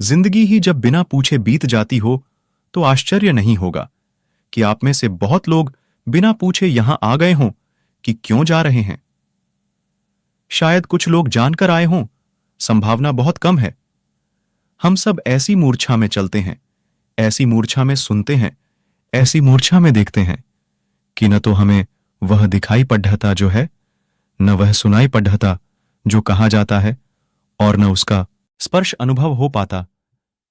जिंदगी ही जब बिना पूछे बीत जाती हो तो आश्चर्य नहीं होगा कि आप में से बहुत लोग बिना पूछे यहां आ गए हों कि क्यों जा रहे हैं। शायद कुछ लोग जानकर आए हों, संभावना बहुत कम है। हम सब ऐसी मूर्छा में चलते हैं, ऐसी मूर्छा में सुनते हैं, ऐसी मूर्छा में देखते हैं कि न तो हमें वह दिखाई पढ़ता जो है, न वह सुनाई पढ़ता जो कहा जाता है, और न उसका स्पर्श अनुभव हो पाता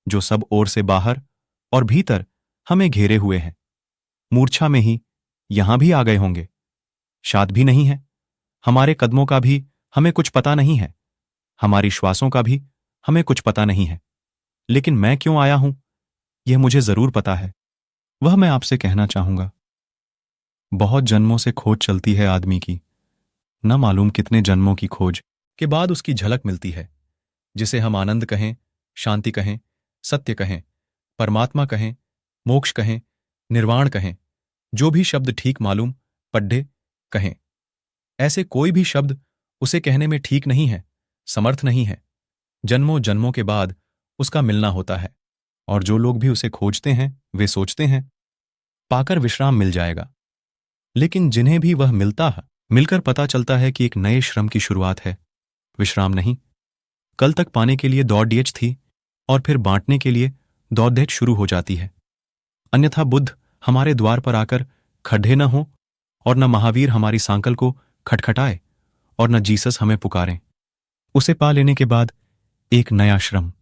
जो सब ओर से बाहर और भीतर हमें घेरे हुए हैं। मूर्छा में ही यहां भी आ गए होंगे। शाद भी नहीं है, हमारे कदमों का भी हमें कुछ पता नहीं है, हमारी श्वासों का भी हमें कुछ पता नहीं है। लेकिन मैं क्यों आया हूं यह मुझे जरूर पता है। वह मैं आपसे कहना चाहूंगा। बहुत जन्मों से खोज चलती है आदमी की, न मालूम कितने जन्मों की खोज के बाद उसकी झलक मिलती है, जिसे हम आनंद कहें, शांति कहें, सत्य कहें, परमात्मा कहें, मोक्ष कहें, निर्वाण कहें, जो भी शब्द ठीक मालूम पढ़े कहें। ऐसे कोई भी शब्द उसे कहने में ठीक नहीं है, समर्थ नहीं है। जन्मों जन्मों के बाद उसका मिलना होता है, और जो लोग भी उसे खोजते हैं वे सोचते हैं पाकर विश्राम मिल जाएगा। लेकिन जिन्हें भी वह मिलता है, मिलकर पता चलता है कि एक नए श्रम की शुरुआत है, विश्राम नहीं। कल तक पाने के लिए दौड़-डीच थी और फिर बांटने के लिए दौड़-धूप शुरू हो जाती है। अन्यथा बुद्ध हमारे द्वार पर आकर खड़े न हो, और न महावीर हमारी सांकल को खटखटाए, और न जीसस हमें पुकारें। उसे पा लेने के बाद एक नया श्रम।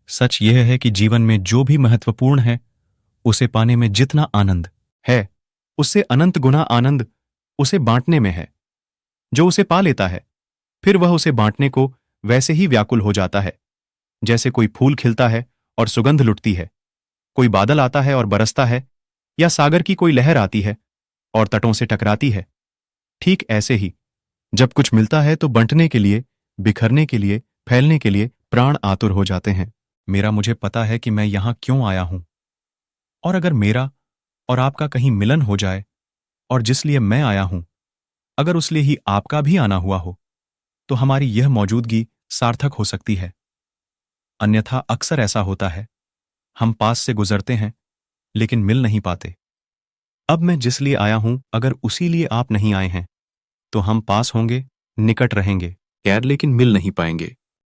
सच यह है कि जीवन में जो भी महत्वपूर्ण है, उसे पाने में जितना आनंद है, उससे अनंत गुना आनंद उसे बांटने में है। जो उसे पा लेता है, फिर वह उसे बांटने को वैसे ही व्याकुल हो जाता है जैसे कोई फूल खिलता है और सुगंध लुटती है, कोई बादल आता है और बरसता है, या सागर की कोई लहर आती है और तटों से टकराती है। ठीक ऐसे ही जब कुछ मिलता है तो बंटने के लिए, बिखरने के लिए, फैलने के लिए प्राण आतुर हो जाते हैं। मेरा मुझे पता है कि मैं यहां क्यों आया हूं, और अगर मेरा और आपका कहीं मिलन हो जाए, और जिस लिए मैं आया हूं अगर उस लिए ही आपका भी आना हुआ हो, तो हमारी यह मौजूदगी सार्थक हो सकती है। अन्यथा अक्सर ऐसा होता है, हम पास से गुजरते हैं लेकिन मिल नहीं पाते। अब मैं जिस लिए आया हूं, अगर उसी लिए आप नहीं आए हैं, तो हम पास होंगे, निकट रहेंगे, खैर लेकिन मिल नहीं पाएंगे।